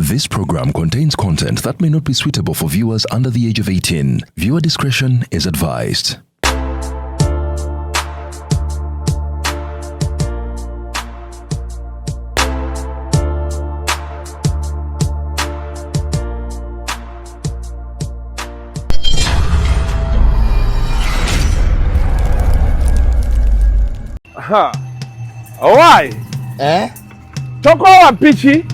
This program contains content that may not be suitable for viewers under the age of 18. Viewer discretion is advised. Why? Tokowa pichi?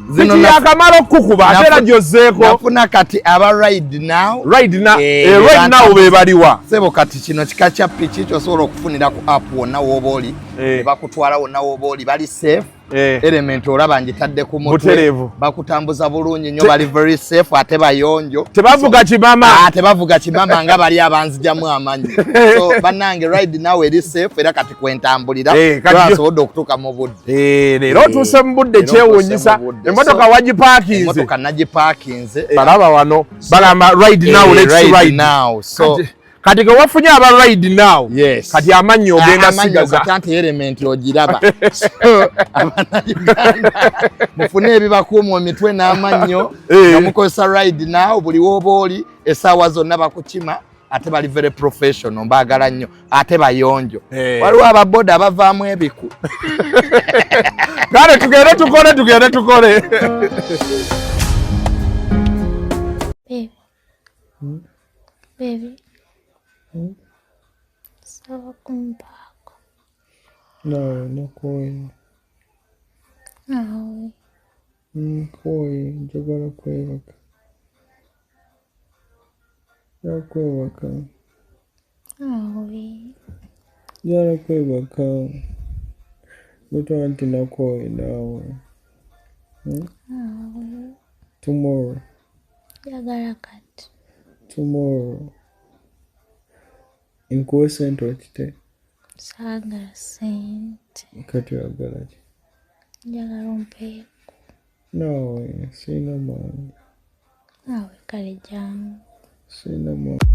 Zino ya kamaro kukuba atera jozeko. Nafuna kati aba ride now. Ride now bebaliwa. Sebo kati kino kikacha pichi kyo solo okufunira ku app wonna woboli. Bakutwala wonna woboli bali safe. Element olaba njitadde ku mutwe. Bakutambuza bulungi nnyo bali very safe ate bayonjo. Tebavuga kibama. Tebavuga kibama nga bali abanzijamu amanyi. So banange ride now eri safe era kati kwentambulira. Twasobola okutuuka mu budde. Leero tuse mu budde kyewuunyisa. Emmotoka wagiparkinze. Emmotoka nagiparkinze. Balaba wano. Balamba ride now, let's ride now. So kati ke wafunye aba ride now. Yes. Kati amanyo ogenda sigaza. Amanyo element ogiraba. Mufune ebibakuuma emitwe n'amannyo namukozesa ride now buli wobooli essaawa zonna bakukima ate bali very professional mbaagala nnyo ate bayonjo waliwo ababoda abavaamu ebiku kale tugende tukole Baby. Sawa kumpako. No koi. Awe. Koi, njagala kwebaka. Yakwebaka. Awe. Njagala kwebaka. Buto anti nakoi nawe. Awe. Tomorrow. Njagala kati. Tomorrow. Inkuwe sente okite? Saagala sente. Kati oyagala ki? Njagala ompeeko. Nawe, sina maanyi. Awe kale jangu.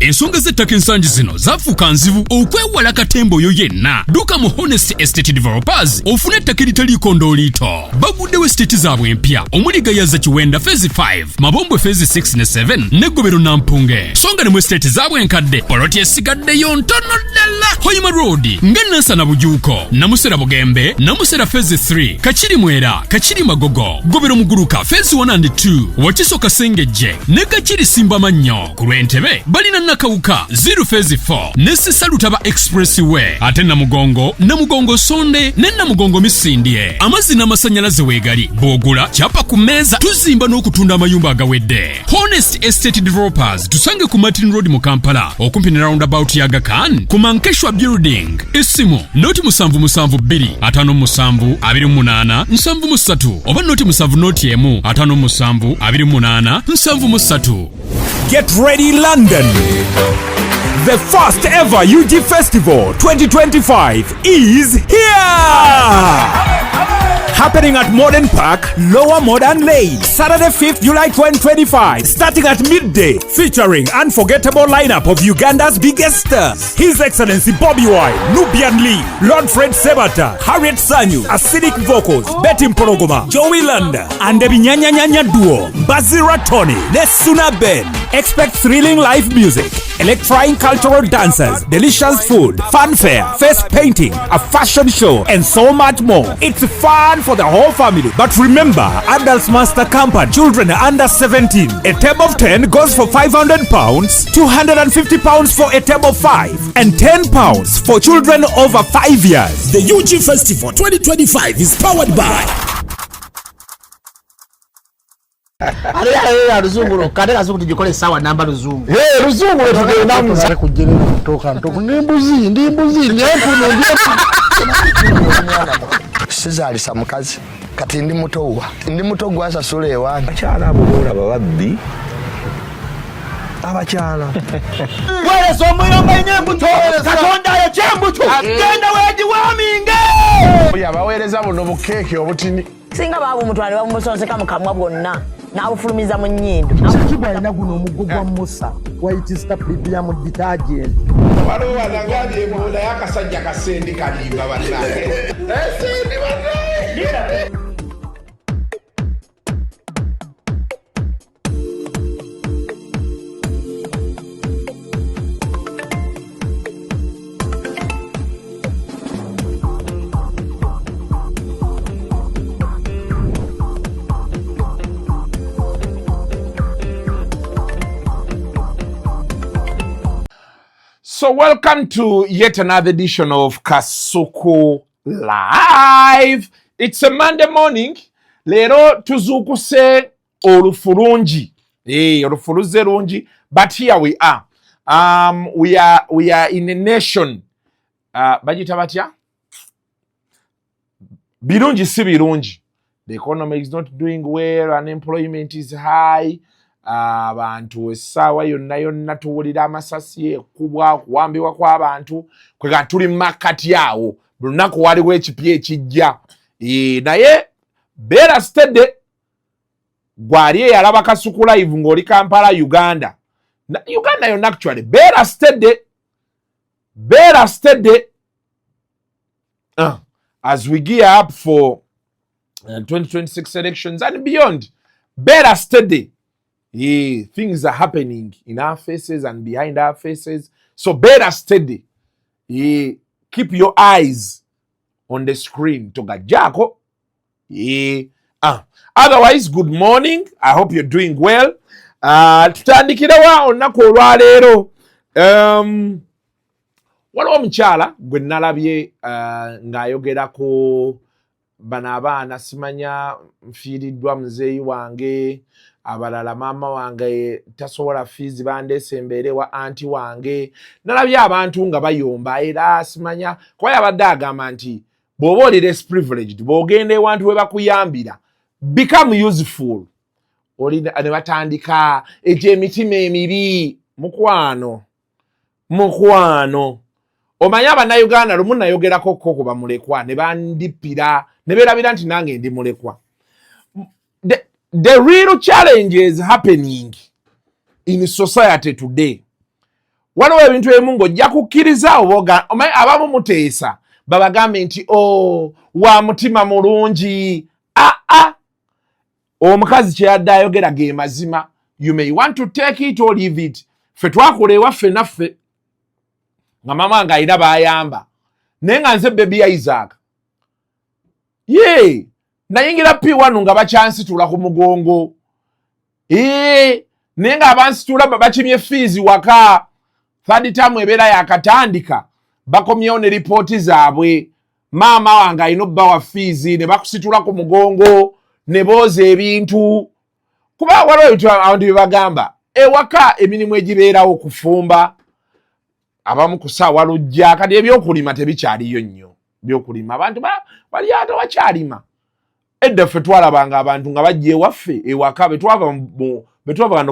Ensonga z'ettaka ensangi zino zafuuka nzibu okwewala katembo yo yenna. Duka mu Honest Estate Developers ofune ettaka eritaliiko ndooliito. Baguddewo estate zaabwe empya omuli Gayaza Kiwenda Phase 5, Mabombwe Phase 6 ne 7 ne Gobero Nampunge. Songa ne mu estate zaabwe enkadde poloti esigaddeyo ntono ddala. Hoima Road ng'Nansana Bujuuko, Namusera Bugembe, Namusera Phase 3, Kachiri Mwera, Kachiri Magogo, Gobero Muguruka Phase 1 and 2, Wakiso Kasengejje ne Kachiri Simba Mannyo. Ntebe balina nakawuka 0 Phase 4 ne Sisalutaba Expressway ate Namugongo Sonde ne Namugongo Misindye. Amazzi n'amasanyalaze weegali bw'ogula kyapa ku mmeeza tuzimba n'okutunda amayumba agawedde. Honest Estate Developers tusange ku Martin Road mu Kampala okumpi ne roundabout ya Aga Khan ku Mankeshwa Building. Essimu noti 772 57 28 73 oba noti 7 57 28 73. Get ready, London! The first ever UG Festival 2025 is here! Happening at Modern Park, Lower Modern Lane, Saturday 5th July 2025, starting at midday, featuring unforgettable lineup of Uganda's biggest stars. His Excellency Bobby Wine, Nubian Lee, Lord Fred Sebata, Harriet Sanyu, Acidic Vocals, Betty Mporogoma, Joey Landa, and the Binyanya duo, Bazira Tony, Nesuna Ben. Expect thrilling live music, electrifying cultural dancers, delicious food, fanfare, face painting, a fashion show, and so much more. It's fun for the whole family. But remember, adults must accompany children under 17. A table of 10 goes for £500, £250 for a table of 5, and £10 for children over 5 years. The UG Festival 2025 is powered by Ruzungu kadera zuku tujikole sawa namba Ruzungu. Ruzungu tugenda muzare kugera kutoka ntoko ndimbuzi nyefu sizali samukazi kati ndi muto gwa sasule ewange akyala abobora bababbi abakyala wale somuyomba nyembuto katonda ya chembuto genda weji waminge yabaweereza buno bukeeke obutini singa babu mutwale bamusonseka mukamwa bwonna n'abufulumiza mu nnyindo. Kibwa alina guno omuggo gwa Musa wayitista premium detergent. Waliwo wanangalie boda y'akasajja kasendi kalimba bannange. Esendi bannange. So welcome to yet another edition of Kasuku Live. It's a Monday morning. Lero tuzukuse olufulungi. Olufuluze lungi. But here we are. We are in a nation. Bajita batya? Birungi si birungi. The economy is not doing well. Unemployment is high. Abantu essaawa yonna tuwulira amasasi ekubwa kuwambibwa kw'abantu kwega tuli makati awo buli lunaku waliwo ekipya ekijja naye beera steady gwali eyalaba Kasuku Live ng'oli Kampala Uganda yonna actually beera steady as we gear up for 2026 elections and beyond. Better steady. Things are happening in our faces and behind our faces. So better steady. Keep your eyes on the screen. Toga jako. Otherwise, good morning. I hope you're doing well. Tutandikira olunaku olwaleero. Waliwo omukyala gwe nalabye ng'ayogerako bano abaana simanya nfiiriddwa muzeeyi wange abalala maama wange tasobola fiizi bandeese embeere wa anti wange nalabye abantu nga bayomba era simanya kuba yabadde agamba nti bw'oba oli less privileged bw'ogenda ewantu we bakuyambira become useful oli ne batandika egy'emitima emibi mukwano omanya abannayuganda lumu nayogerako kuba mulekwa ne bandippira ne beerabira nti nange ndi mulekwa. The real challenge is happening in society today. Waliwo ebintu ebimu ng'ojja kukkiriza abamu muteesa babagambe nti wa mutima mulungi. Omukazi kye yadde ayogera ge mazima. You may want to take it or leave it. Ffe twakola ewaffe naffe nga mama nga alina bayamba naye nga nze bebi ya Isaac nayingira P1 nga bakyansitula ku mugongo naye nga abansitula bakimye fees waka third term ebeera yakatandika bakomyewo ne ripooti zaabwe maama wange alina obbawa fees ne bakusitula ku mugongo ne booza ebintu kuba waliwo ebintu abantu bye bagamba ewaka emirimu egibeerawo okufumba abamu kusaawa lujja kati ebyokulima tebikyaliyo nnyo byokulima abantu bali ate bakyalima edda ffe twalabanga abantu nga bajja ewaffe ewaka betwava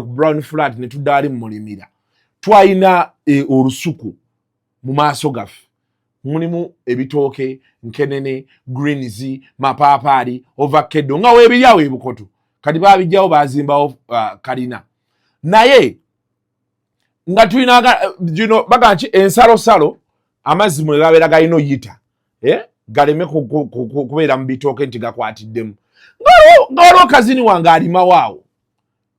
ku brown flat ne tudda wali mmulimira twalina olusuku mu maaso gaffe mulimu ebitooke nkenene greens mapaapaali ovakkedo nga weebiryawo ebukoto kati baabijjawo baazimbawo kalina naye nga tulina baga nti ensalosalo amazzi mwe gabeera galina oyita galeme kubeera mu bitooke nti gakwatiddemu nga waliwo kazini wange alimawo awo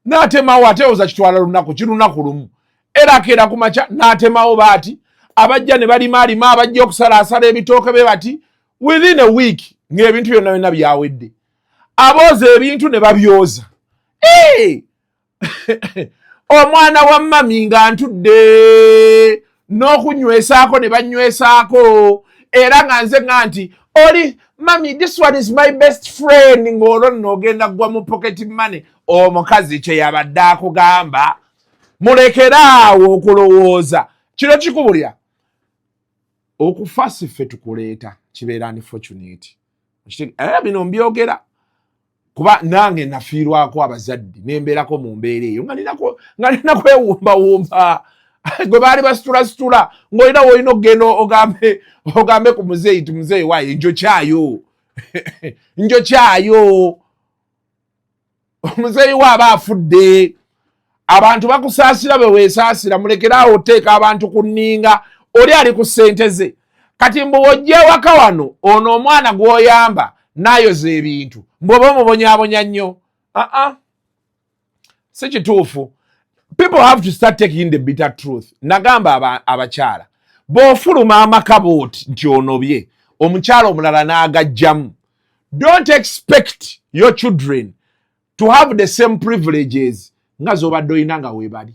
n'atemawo atewoza kitwala lunaku kirunaku lumu era akeera ku makya n'atemawo baati abajja ne balima abajja okusalaasala ebitooke be bati within a week ng'ebintu byonna byonna byawedde abooza ebintu ne babyoza omwana wa mami nga ntudde n'okunywesaako ne banywesaako era nga nze nga nti oli mami this one is my best friend ng'olwo n'ogenda gwa mu pocket money omukazi kye yabadde akugamba mulekeraawo okulowooza kino kikubulya okufa siffe tukuleeta kibeera unfortunate bino mbyogera kuba nange nafiirwako abazadde nembeerako mu mbeera eyo nga nina kwewumbawumba gwe baali basitula ng'olina woolina okugenda ogambe ku muzeeyi ti muzeeyi waaye njokyayo omuzeeyi waaba afudde abantu bakusaasira bwe weesaasira mulekeraawo oteeka abantu ku nninga oli ali ku ssente ze kati mbu wojja ewaka wano ono omwana gw'oyamba n'ayoza ebintu mbw'oba omubonyaabonya nnyo si kituufu. People have to start taking the bitter truth. Nagamba abakyala bw'ofuluma amakabooti nti onobye omukyala omulala n'agajjamu, don't expect your children to have the same privileges nga z'obadde olina nga weebali.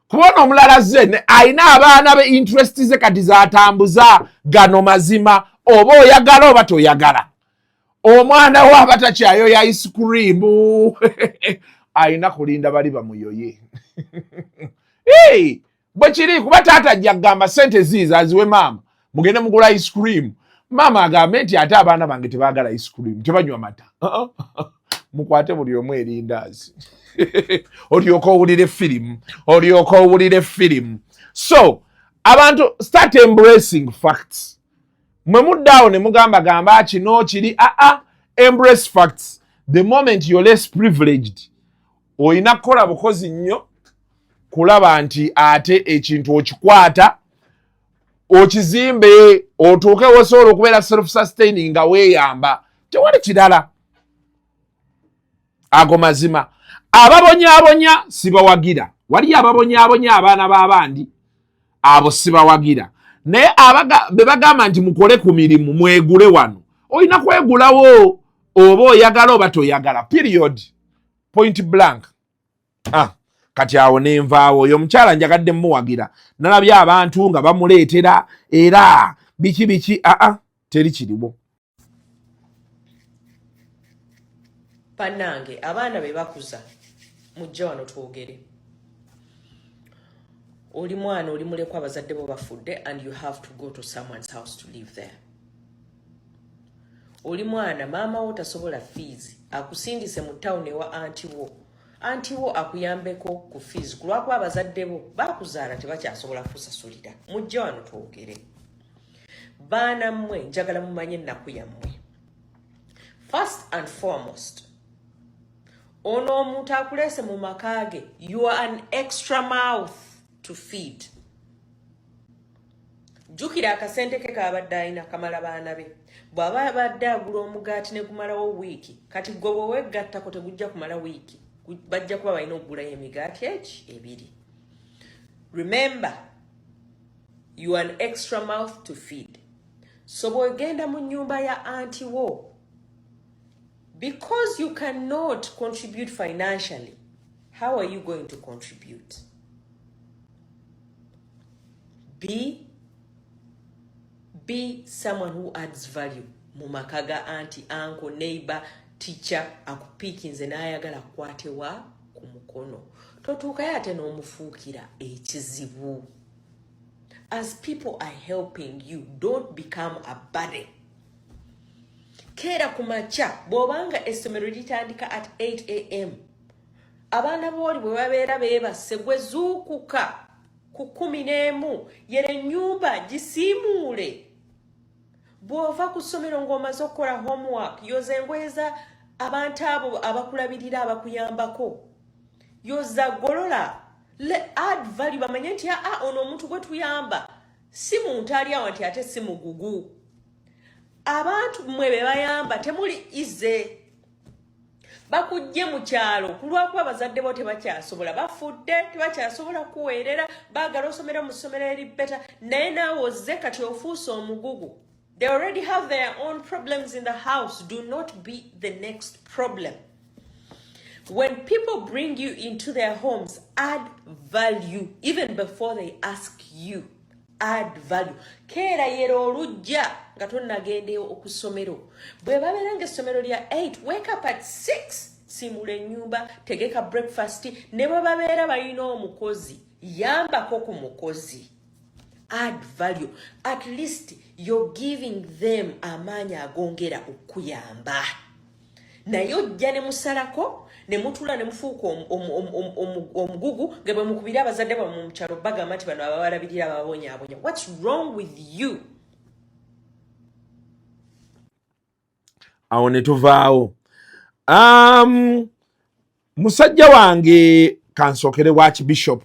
kubona omulala ze ayina abaana be interest ze kati zatambuza gano mazima oba oyagala oba toyagala. Omwana we abatakyayo ya ice cream ayina kulinda bali bamuyoye. Hey, bwe kiri kuba taata ajja kugamba sente ziizo aziwe maama mugende mugula ice cream. Maama agambe nti ate abaana bange tebaagala ice cream, tebanywa mata. Mukwate buli omu erindazi. Olyoka owulire firimu. So, abantu start embracing facts. Mwe muddaawo ne mugamba kino kiri embrace facts. The moment you're less privileged, oyina kukola bukozi nnyo kulaba nti ate ekintu okikwata okizimbe otuuke wosobola okubeera self-sustaining nga weeyamba. Tewali kirala. Ago mazima. Ababonyaabonya sibawagira. Wali ababonyaabonya abaana b'abandi abo sibawagira. Naye be bagamba nti mukole ku mirimu mwegule wano. Oyina kwegulawo oba oyagala oba toyagala. Period. Point blank. Kati awo nenvaawo oyo omukyala njagadde muwagira. Nalabye abantu nga bamuleetera era biki teri kiriwo. Panange abaana be bakuza mujja wano twogere. Oli mwana oli mulekwa abazadde bo bafudde and you have to go to someone's house to live there. Oli mwana maama wo tasobola fees akusindise mu town ewa anti wo akuyambeko ku fees kulwakuba abazadde bo bakuzaala tebakyasobola kusasulira. Mujja wano twogere. Baana mmwe njagala mumanye ennaku yammwe. First and foremost, ono omuntu akulese mu makage, you are an extra mouth to feed. Jukira akasente ke kabadde ayina kamala baana be. Bw'aba abadde agula omugaati ne kumalawo wiiki, kati gwe bw'owegattako tegujja kumala wiiki. Bajja kuba balina okugulayo emigaati ebiri. Remember, you are an extra mouth to feed. So bw'ogenda mu nnyumba ya anti wo, because you cannot contribute financially, how are you going to contribute? Be someone who adds value. Mumakaga auntie, uncle, neighbor, teacher, akupikinze n'ayagala kukwatewa ku mukono. Totuukayo ate n'omufuukira ekizibu. As people are helping you, don't become a burden. Kera kumacha, bw'obanga essomero litandika at 8 a.m. Abaana booli bwe babeera beebase gwe zuukuka ku 11 yere ennyumba gisiimuule. Bw'ova ku ssomero ng'omaze okukola homework, yoza engoye za abantu abo abakulabirira abakuyambako. Yoza golola. Add value bamanye nti ono omuntu gwe tuyamba si muntu ali awo nti ate si mugugu. Abantu mmwe be bayamba temuli ize. Bakujje mu kyalo kulwakuba abazadde bo tebakyasobola bafudde tebakyasobola kuweerera baagala osomera mu ssomero eri beta naye naawe ozze kati ofuuse omugugu. They already have their own problems in the house. Do not be the next problem. When people bring you into their homes, add value even before they ask you. Add value. Kera yero olujja nga tonnagende okusomero. Bwe babeera ng'essomero lya 8, wake up at 6. Simula ennyumba, tegeka breakfast. Ne bwe babeera balina omukozi, yambako ku mukozi. Add value. At least you're giving them amaanyi agongera okuyamba. Naye ojja ne musalako, ne mutula ne mufuuka omugugu nga bwe mukubira abazadde bammwe mu kyalo bagamba nti bano ababalabirira ababonyaabonya. What's wrong with you? Awo ne tuvaawo. Musajja wange kansookere wa Archbishop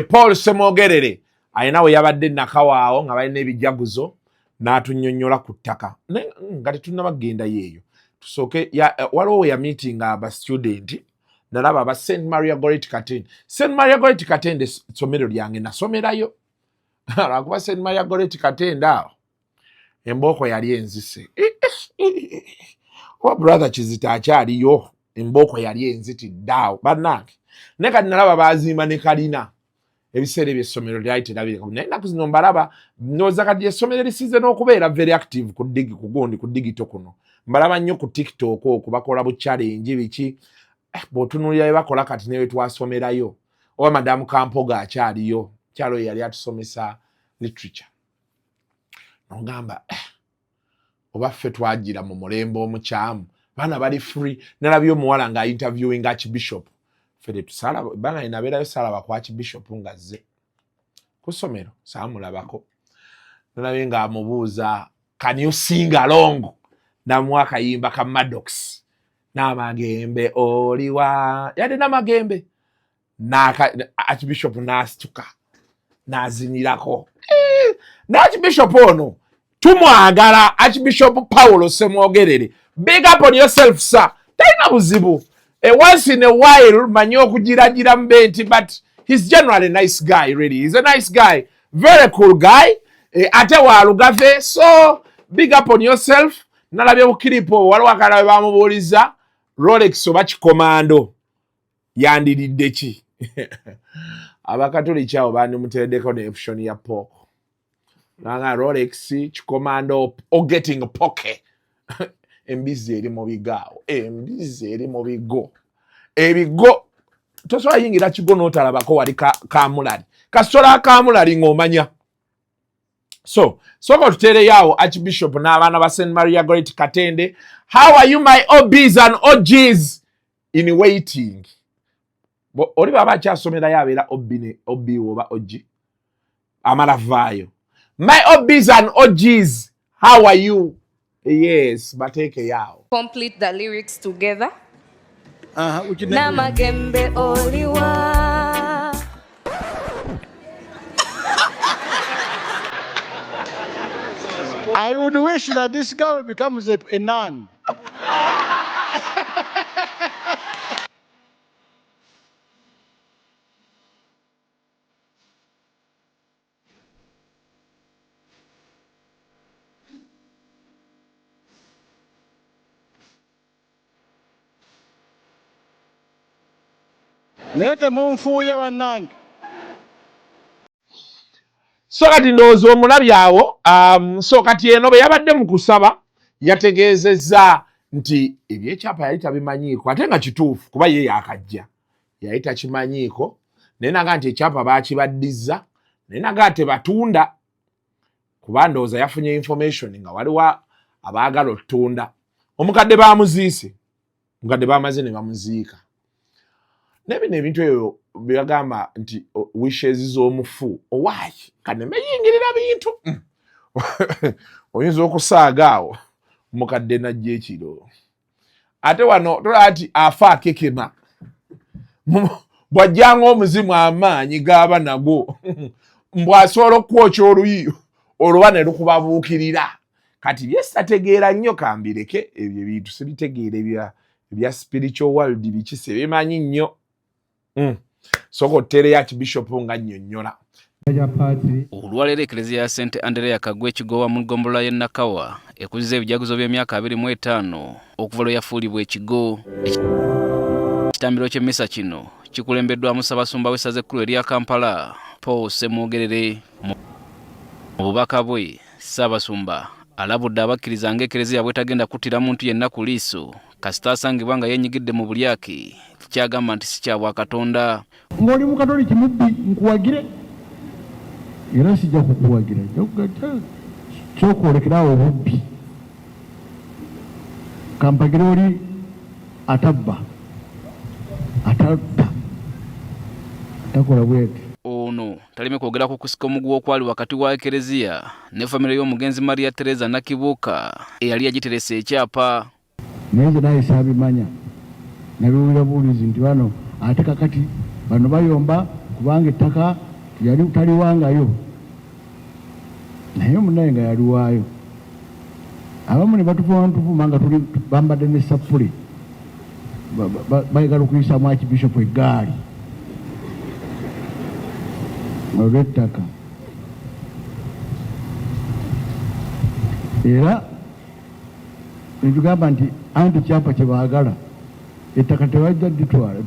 Paul Semogerere ayina we yabadde nakawaawo nga balina ebijaguzo n'atunnyonnyola ku ttaka nga tetunnabagenda yeeyo. Tusooke waliwo we ya meeting aba student nalaba aba St. Maria Goretti Katende. St. Maria Goretti Katende essomero lyange nasomerayo. Lwakuba St. Maria Goretti Katende awo embooko yali enzise. Brother Kizita akyaliyo embooko yali enzitidde awo. Bannange ne kati nalaba bazimba ne kalina ebiseera eby'essomero lyali terabireka naye ennaku zino mbalaba ndowooza kati essomero lisize n'okubeera very active ku digito kuno mbalaba nnyo ku tiktok okwo bakola bu challenge biki bw'otunuulira bye bakola kati ne bwe twasomerayo oba madamu Kampoga akyaliyo kyalo yali atusomesa literature nogamba oba ffe twagira mu mulembe omukyamu baana bali free nalabyo omuwala nga interviewing Archbishop fere tusala bana inabeerayo salaba kwa Archbishop ngazze ku ssomero saamulabako nalabye nga amubuuza can you sing along namwa akayimba ka Maddox n'amagembe oliwa yali n'amagembe Archbishop n'asituka n'azinirako Archbishop ono tumwagala Archbishop Paulo Semwogerere big up on yourself sir talina buzibu once in a while manyi okugiragira mbenti but he's generally a nice guy really he's a nice guy very cool guy ate walugave so big up on yourself nalabye bukiripo waliwo akalabe bamubuuliza Rolex oba kikomando yandiridde ki abakatoliki abo bandimutereddeko ne option ya pork nanga Rolex kikomando o getting poke embizi eri mu bigaawo embizi eri mu bigo ebigo tosobola yingira kigo n'otalabako wali kamulali kasola kamulali ng'omanya so soka tuteereyo awo Archbishop n'abaana ba St. Maria Great Katende how are you my OBs and OGs in waiting oli baba akyasomerayo abeera OB oba OG amala vaayo my OBs and OGs how are you yes bateke yao complete the lyrics together namagembe oliwa I would wish that this girl becomes a nun. Lete munfuye wanange. So kati ndowooza omulabye awo so kati eno bwe yabadde mu kusaba yategeezezza nti ebyekyapa yali tabimanyiiko ate nga kituufu kuba ye yakajja yali takimanyiiko naye naga nti ekyapa baakibaddiza naye naga tebatunda kuba ndowooza yafunye information nga waliwo abaagala otunda omukadde bamuziise omukadde bamaze ne bamuziika nebino ebintu ebyo byagamba nti wishes z'omufu owaayi kaneme yingirira bintu oyinza okusaaga awo mukadde najja ekiro ate wano tolati afa akekema bwajjanga omuzimu amaanyi gaba nago mbwasobola okwokya oluyiyo olwa ne lukubabuukirira kati byesitategeera nnyo kambireke ebyo bintu sibitegeera ebya spiritual world bikise bimanyi nnyo soko tere ya Archbishop nga nnyonnyola olwaleero eklezia ya St. Andrea Kagwe ekigowa mu ggombolola y'e Nakawa ekuzza ebijaguzo by'emyaka 25 okuva lwe yafuulibwa ekigo ekitambiro ky'emmisa kino kikulembeddwamu Ssaabasumba w'essaza ekkulu erya Kampala Paul Semwogerere mu bubaka bwe Ssaabasumba alabudde abakkiriza ng'eklezia bwetagenda kuttira muntu yenna ku liiso kasita asangibwa nga yennyigidde mu bulyake kyagamba nti si kya Bwakatonda ng'oli mu Katoliki mubbi nkuwagire era sijja kukuwagira kyokwolekerawo obubbi kampagire oli atabba atatta takola bwete ono talime kwogera ku kusika omuguwa okwali wakati wa eklezia ne famire y'omugenzi Maria Teresa Nakibuuka eyali agiteresa ekyapa naye nze naye saabimanya nabiwulira buulizi nti bano ate kakati bano bayomba kubanga ettaka yali taliwangayo naye munaye nga yaliwaayo abamu ne batuvuma nga tuli bambadde ne sapule bayagala okuyisaamu Archbishop eggaali olw'ettaka era netugamba nti anti kyapa kye baagala ettaka tebajja dditwala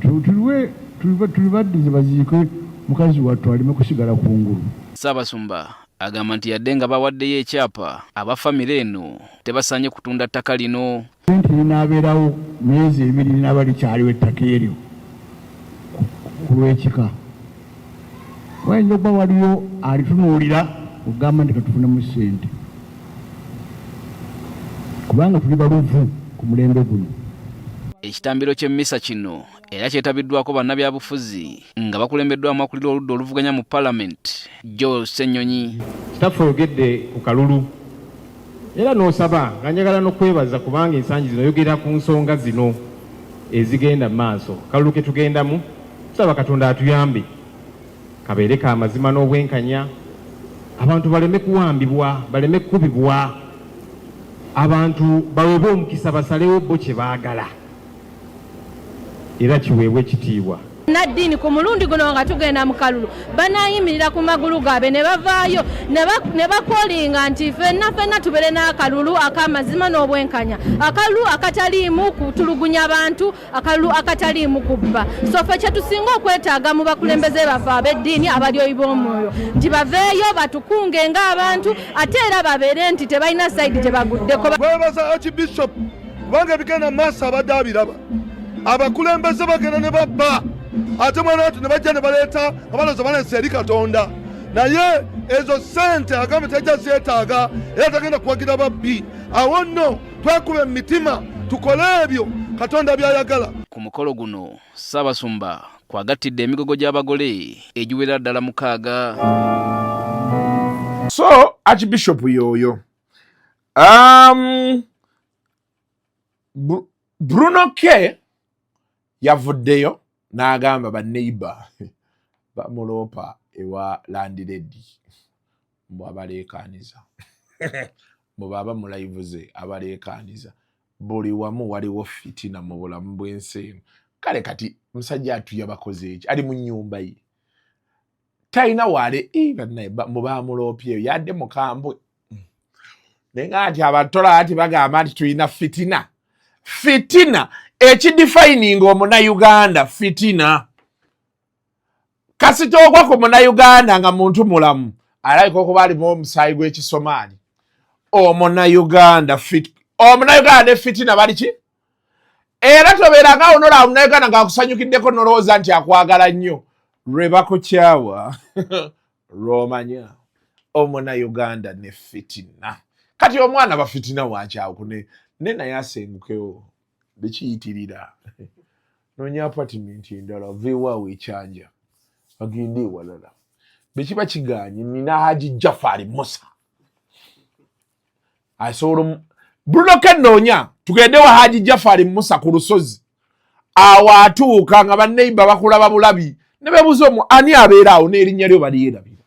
tuli baddize baziike mukazi wattu alime kusigala kungulu. Ssaabasumba agamba nti yadde nga bawaddeyo ekyapa abafamire eno tebasaanye kutunda ttaka lino. Sente linaabeerawo myezi 2 linaaba likyaliwo ettaka eryo ku lw'ekika. Wayinza okuba waliyo alitunuulira okugamba nti katufunemu ssente kubanga tuli baluvu ku mulembe guno. Ekitambiro ky'emmisa kino era kyetabiddwako bannabyabufuzi nga bakulembeddwamu akulira oludda oluvuganya mu Parliament Joel Ssenyonyi. Kitaffe oyogedde ku kalulu era n'osaba nga njagala n'okwebaza kubanga ensangi zino oyogera ku nsonga zino ezigenda mu maaso. Kalulu ke tugendamu tusaba Katonda atuyambe kabeere ka mazima n'obwenkanya, abantu baleme kuwambibwa, baleme kukubibwa, abantu baweebwe omukisa basalewo bo kye baagala era kiweebwe ekitiibwa. Naddiini ku mulundi guno nga tugenda mu kalulu banayimirira ku magulu gaabe ne bavaayo ne bakolinga nti ffenna tubeere n'akalulu ak'amazima n'obwenkanya, akalulu akataliimu kutulugunya abantu, akalulu akataliimu kubba. So ffe kye tusinga okwetaaga mu bakulembeze baffe ab'eddiini abalyoyi b'omwoyo nti baveeyo batukunge ng'abantu ate era babeere nti tebalina sayidi gye baguddeko. Bwebaza Archbishop kubanga ebigenda mu maaso abadde abiraba, abakulembeze bagenda ne babba ate mwana watu ne bajja ne baleeta abaloza banensi eri Katonda, naye ezo sente agambe tajja zeetaaga era tagenda kuwagira babbi. Awo nno twekuba emitima tukole ebyo Katonda byayagala. Ku mukolo guno Ssaabasumba kwagattidde emigogo gy'abagole egiwera ddala 6. So Archbishop yoyo Bruno K yavuddeyo n'agamba banneiba bamuloopa ewa Landlady mbu abaleekaaniza mbu baba mulayivuze abaleekaaniza buli wamu waliwo fitina mu bulamu bw'ensi eno. Kale kati musajja atuya bakoze eki ali mu nnyumba ye talina wale banneiba mu bamuloopyeyo yadde mukambwe naye nga nti abatola ati bagamba nti tulina fitina ekidefininga omunayuganda fitina. Kasita ogwa ku munayuganda nga muntu mulamu alabika okuba alimu omusaayi gw'ekisomaali. Omunayuganda fitina bali ki? Era tobeeranga onola omunayuganda ng'akusanyukiddeko nolowooza nti akwagala nnyo lwe bakukyawa lw'omanya omunayuganda ne fitina. Kati omwana bafitina wankyawo ne naye asengukewo bekiyitirira nonya apartment endala veewaawo ekyanja agende ewalala bekiba kiganye nina Haji Jafari Musa asobola Bruno Kennoonya tugende wa Haji Jafari Musa ku lusozi awo atuuka nga banneiba bakulaba bulabi ne bebuuza ani abeera awo n'erinnya lyo baliyerabira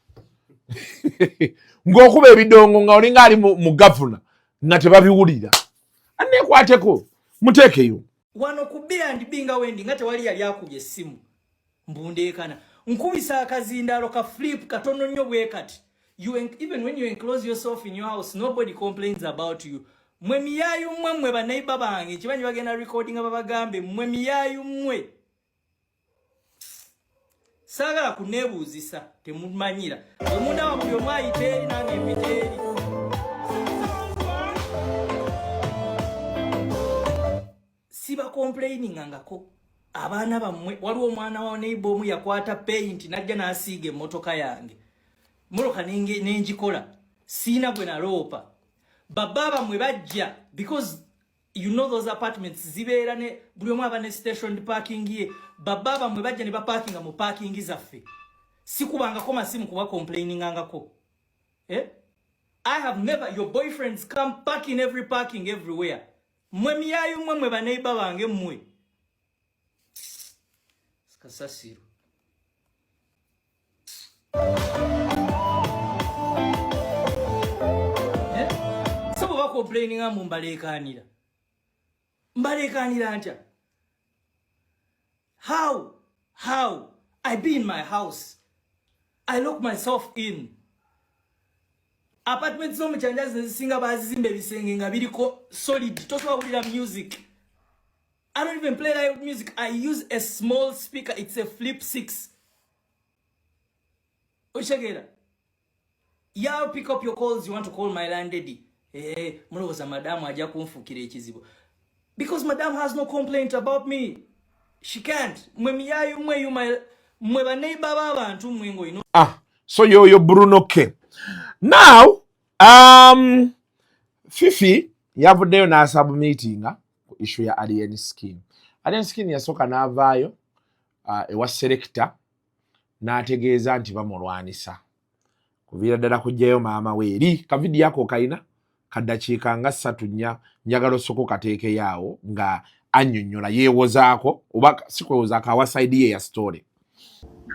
ng'okuba ebidongo nga olinga ali mu gavuna nga tebabiwulira aneekwateko muteekeyo wano ku B&B nga wendi nga tewali yali akubye essimu mbundeekana nkubisa akazindaalo ka flip katono nnyo bwe kati even when you enclose yourself in your house nobody complains about you. Mwe miyayu mmwe banneiba bange kibanyi bagenda recording babagambe mmwe miyayu mmwe saagala kuneebuuzisa temumanyira omunda wa buli omu ayite eri nange empita eri. Siba complaining angako abaana bammwe waliwo omwana wa neighbor omu yakwata paint najja n'asiiga emmotoka yange moloka nenjikola siina gwe naloopa baba bammwe bajja because you know those apartments zibeera ne buli omu aba ne station parking ye baba bammwe bajja ne baparkinga mu parking zaffe sikubangako masimu kuba complaining angako I have never your boyfriends come park in every parking everywhere. Mwe miyayu mwe baneiba bange mwe sikasasiru sabo bako complaining amu mbalekanira ntya how I be in my house I lock myself in apartments zo mchanjazi zisinga bazizimbe bisenge nga biriko solid toswawulira music I don't even play loud music. I use a small speaker. It's a flip 6. Oshagera. Yeah, pick up your calls. You want to call my landlady. Hey, muloza madam aja kumfukira ekizibu. Because madam has no complaint about me. She can't. Mwe ba neighbor babantu mwengo ino. So yo Bruno K. Now, Fifi yavuddeyo na submittinga ku issue ya alien scheme. Alien scheme yasoka n'avaayo ewa selector n'ategeeza nti bamulwanisa. Kuviira ddala kujjayo maama we eri kavidi yako kaina kadakiika nga 3 njagala osoko kateeke yaawo nga annyonnyola yeewozaako oba si kwewozaako awa side ye ya story.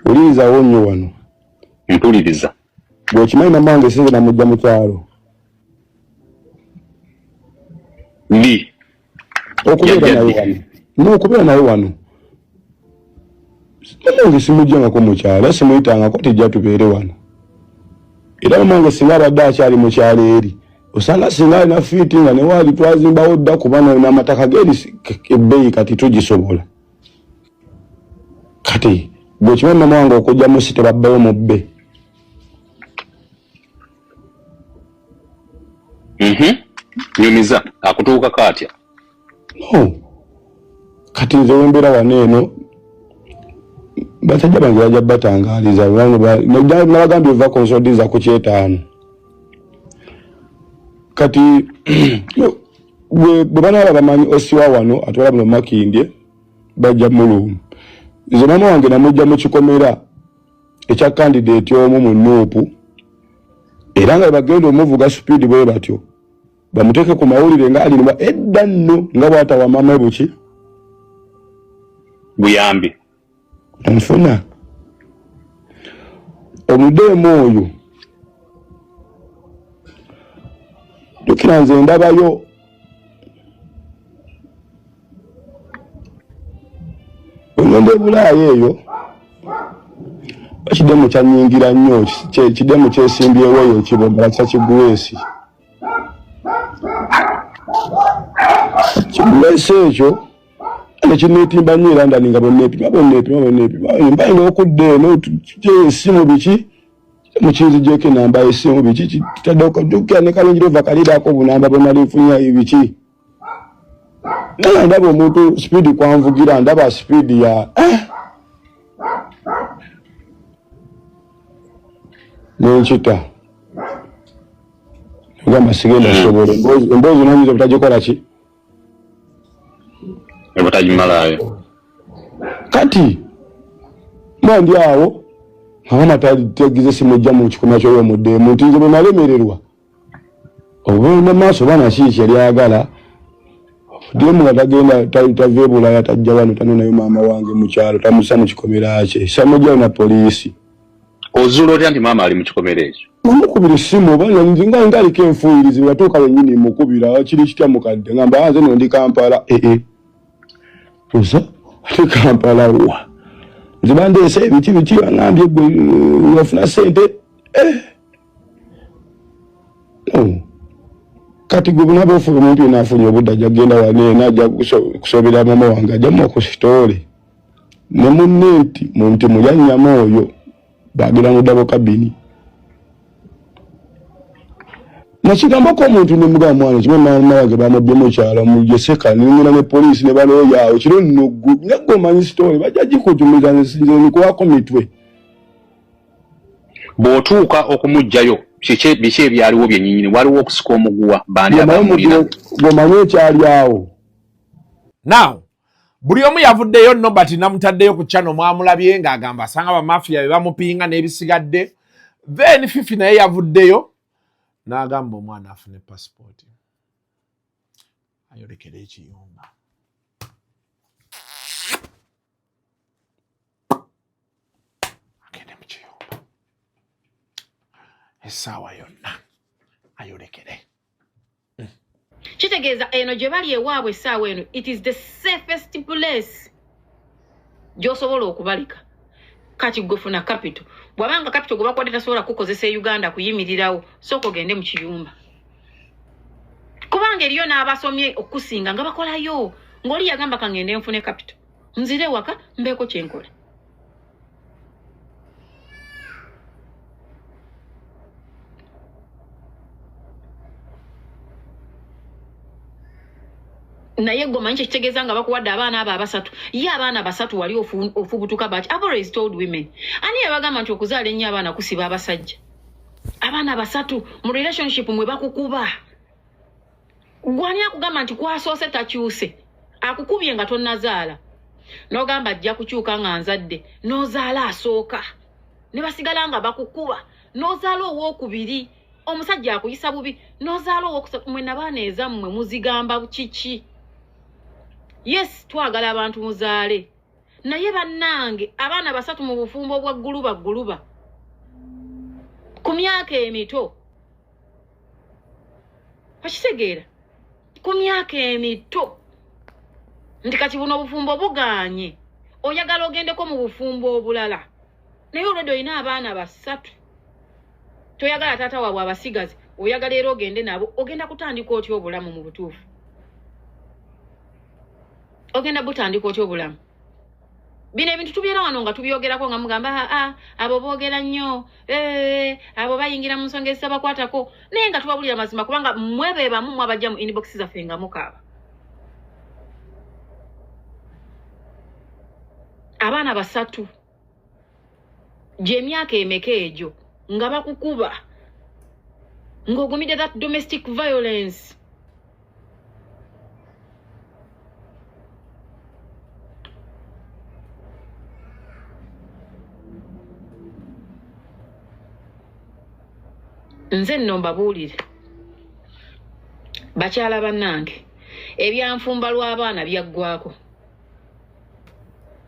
Uliza wonyo wano. Mpuliriza. Bw'okimanyi mamange sinze namujja mu kyalo. Ndi. Okubeera naye wano. Mamange simujjangako mu kyalo, simuyitangako tejja tubeere wano. Era mamange singa abadde akyali mu kyalo eri. Osanga singa alina fiiti nga ne waali twazimbawo dda kuba n'amataka g'eri ebbeeyi kati tugisobola. Kati bw'okimanyi mamange okujja mu si tebabbayo mu bbe. Nyumiza akutuuka katya. No. Kati nze wembeera wano eno basajja bange bajja batangaaliza nabagambye ova konsodiza ku 5. Kati bwe banaaba bamanyi osiwa wano atwala buno Makindye bajja mulumu. Nze mama wange namujja mu kikomera ekya candidate omu mu Nuupu era nga bagenda omuvuga speed bwe batyo bamuteeke ku mawulire nga alina edda nno nga bwatawa mama buki buyambi nfuna omudeemu oyo tukira nze ndabayo ngende Bulaaya eyo bakidemu kyanyingira nnyo kidemu kyesimbyewo eyo ekibombala kya Kigwesi Kigwesi ekyo nekineetimba nnyo era ndaninga bonneepima mbayina okudda eno esimu biki mukinzijeko enamba esimu biki kitaddeokadukira ne kalengirova kaliiraako bunamba bwe nfunye biki naye ndaba omuntu speed kwanvugira ndaba speed ya nenkita ogamba sigenda sobola emboozi nonyinza obutagikola ki obutagimalayo kati ndi awo mama tagize simujja mu kikomera ky'oyomuddeemu nti nze bwe nalemererwa obwenda maaso baana kiki yali ayagala Diemu nga tagenda tave Bulaaya tajja wano tanonayo maama wange mu kyalo tamussa mu kikomera kye samujja na poliisi. Ozuula otya nti maama ali mu kikomera ekyo? Namukubira essimu oba nzinga ngaliko enfuuyirizi yatuuka wennyini mukubira kiri kitya mukadde ngamba nze no ndi Kampala tusa ate Kampala wa nze bandeese biki bangambye gwe wafuna ssente kati gwe bunaba ofuga omuntu yenaafunye obudde ajja kugenda wane najja kusobera mama wange ajjamu okusitole ne munneeti muntu muyannyama oyo bagenda mu dabo kabini nakigambako omuntu nemugamba mwana kimwe mama wange bamudde mu kyalo mujeseka ningina ne poliisi ne balooyaawo kiro nno nagwe omanyi sitole bajja gikujumiza nikuwako mitwe bw'otuuka okumugjayo biki ebyaliwo byennyini waliwo okusika omuguwa bandi abamulina bw'omanyi ekyali awo. Now buli omu yavuddeyo Nobert namutaddeyo ku channel mwamulabye ng'agamba asanga bamafia be bamupinga n'ebisigadde then Fifi naye yavuddeyo n'agamba omwana afune passport ayolekera ekiyumba agende mu kiyumba essaawa yonna ayolekere. Kitegeeza eno gye bali ewaabwe essaawa eno it is the safest place gy'osobola okubalika kati gwe funa capital bw'abanga capital gwe bakwate tasobola kukozesa Uganda kuyimirirawo sooka ogende mu kiyumba kubanga eriyo n'abasomye okusinga nga bakolayo ngoli yagamba kangende nfune capital nzire waka mbeko kyenkola naye goma nche kitegeza nga bakuwadde abaana abo abasatu ye abaana basatu wali ofubutuka bati. I've always told women ani yabagamba nti okuzaala ennyo abaana kusiba abasajja. Abaana basatu mu relationship mwe bakukuba gwani akugamba nti kwasoose takyuse akukubye nga tonnazaala n'ogamba ajja kukyuka nga nzadde n'ozaala asooka ne basigala nga bakukuba n'ozaala owookubiri omusajja akuyisa bubi n'ozaala owookusatu mwe nabaana ezammwe muzigamba kiki. Yes, twagala abantu muzaale naye bannange abaana basatu mu bufumbo bwa guluba ku myaka emito akitegeera ku myaka emito nti kati buno obufumbo buganye oyagala ogendeko mu bufumbo obulala naye olwedde olina abaana basatu toyagala taata waabwe abasigazi oyagala era ogende nabo ogenda kutandika otya obulamu mu butuufu ogenda butandika otya obulamu. Bino ebintu tubyera wano nga tubyogerako nga mugamba abo boogera nnyo abo bayingira mu nsonga ezisabakwatako naye nga tubabulira mazima kubanga mmwe be bamu mwabajja mu inbox zaffe nga mukaaba. Abaana basatu gy'emyaka emeka egyo nga bakukuba ng'ogumidde that domestic violence. Nze nno mbabuulire bakyala bannange ebyanfumba lw'abaana byaggwako.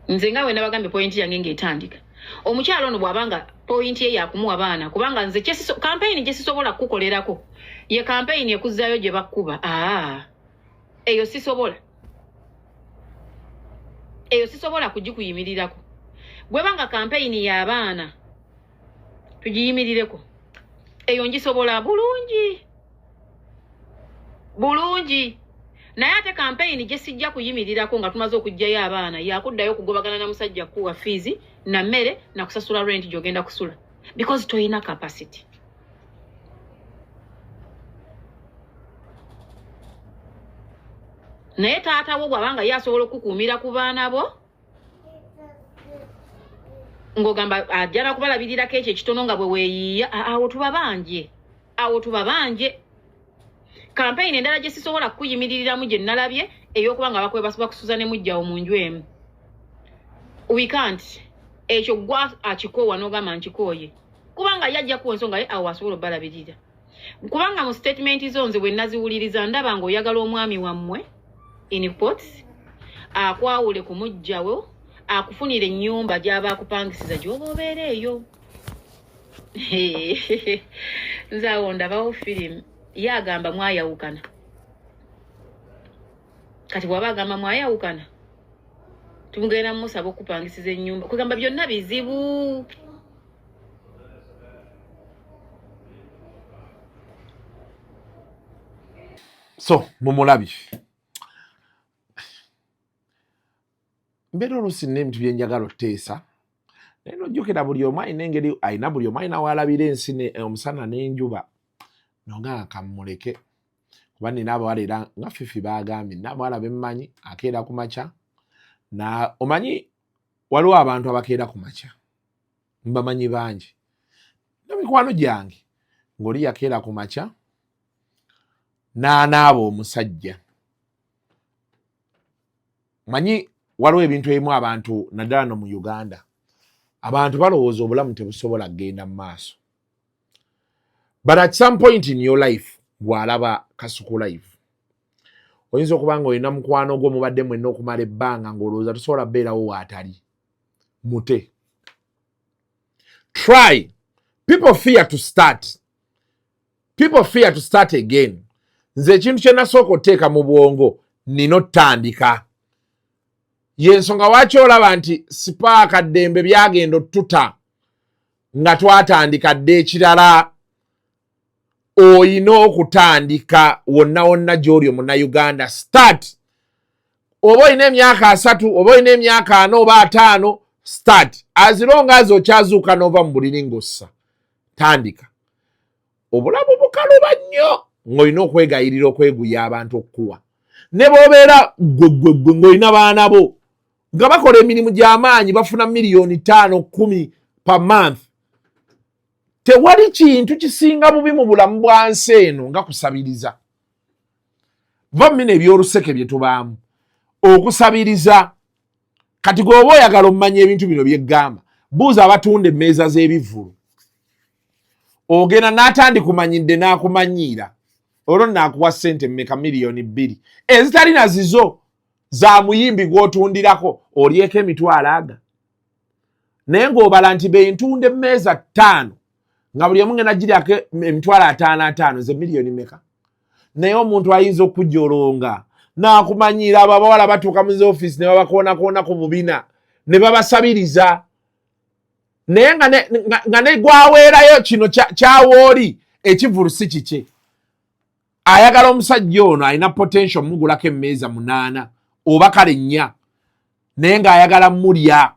Nze nga bwe nabagambye pointi yange ng'etandika omukyala ono bw'abanga pointi ye yakumuwa abaana kubanga nze kampeyini gye sisobola kukolerako ye kampeyini ekuzzaayo gye bakkuba eyo sisobola kugikuyimirirako. Bwe banga kampeyini y'abaana tugiyimirireko eyo ngisobola bulungi naye ate kampeyini gye sijja kuyimirirako nga tumaze okuggyayo abaana yakuddayo okugobagana na musajja kuwa fiizi na mmere na kusasula rent gy'ogenda kusula because toyina capacity. Naye taata wo bw'abanga ye asobola okukuumira ku baana bo ng'ogamba ajja nakubalabirirako ekyo ekitono nga bwe weeyiiya awo tuba banje. Kampeyini endala gye sisobola kukuyimiririramu gye nnalabye ey'okuba nga bakusuza ne mujjawo mu nju emu. We can't. Ekyo gwa akikoowa n'ogamba nkikooye kubanga yajja kuwa ensonga ye awo asobola obbalabirira kubanga mu statement zo nze bwe naziwuliriza ndaba ng'oyagala omwami wammwe in quotes akwawule ku mujjawo akufunire ennyumba gy'aba akupangisiza gy'oba obeera eyo. Nze awo ndabawo firimu ye agamba mwayawukana kati bw'aba agamba mwayawukana tumugenda mumusaba okupangisiza ennyumba kugamba byonna bizibu. So mumulabi mbeera oluusi n'ebintu byenjagala oteesa naye nojjukira buli omu alina engeri alina buli omu alina waalabira ensi omusana n'enjuba nonga kamuleke kuba nina abawala era nga Fifi baagambye nina abawala bemmanyi akeera ku makya na omanyi waliwo abantu abakeera ku makya mbamanyi bangi namikwano gyange ng'oli yakeera ku makya n'anaaba omusajja manyi waliwo ebintu ebimu abantu naddala no mu Uganda abantu balowooza obulamu tebusobola kgenda mu maaso. But at some point in your life bw'alaba Kasuku life oyinza okuba nga olina mukwano gwo mubadde mwenna okumala ebbanga ng'olowooza tosobola bbeerawo waatali mute. Try. People fear to start again. Nze ekintu kye nasooka oteeka mu bwongo nina otandika. Yensonga lwaki olaba nti sipaaka ddembe byagenda otuta nga twatandika dde ekirala. Oyina okutandika wonna gy'oli Munnayuganda. Start. oba oyina emyaka 3 oba oyina emyaka 4 oba 5 start as long as okyazuuka nova mu buliri ng'ossa tandika obulamu bukaluba nnyo ng'olina okwegayirira okweguya abantu okukuwa ne bw'obeera gwe ng'olina baana bo nga bakola emirimu gy'amaanyi bafuna miliyoni 5-10 per month tewali kintu kisinga bubi mu bulamu bwansi eno nga kusabiriza vamina ebyoluseke bye tubaamu okusabiriza kati gwoba oyagala omumanya ebintu bino byeggamba buuza abatunda emmeeza z'ebivvulu ogenda n'atandika kumanyidde n'akumanyiira olwo naakuwa ssente mmeka miliyoni 2 ezitali na zizo za muyimbi gw'otundirako olyeko emitwalo aga naye ng'obala nti bentunda emmeeza 5 nga buli emu ngenda giryako emitwalo 5 ze miliyoni meka naye omuntu ayinza okujolonga n'akumanyiira abo abawala batuuka mu z'ofiisi ne babakoonako bubina ne babasabiriza naye nga ne gwaweerayo kino kyawooli ekivulu si kike ayagala omusajja ono alina potential mugulako emmeeza 8 oba kale 4 naye ng'ayagala mulya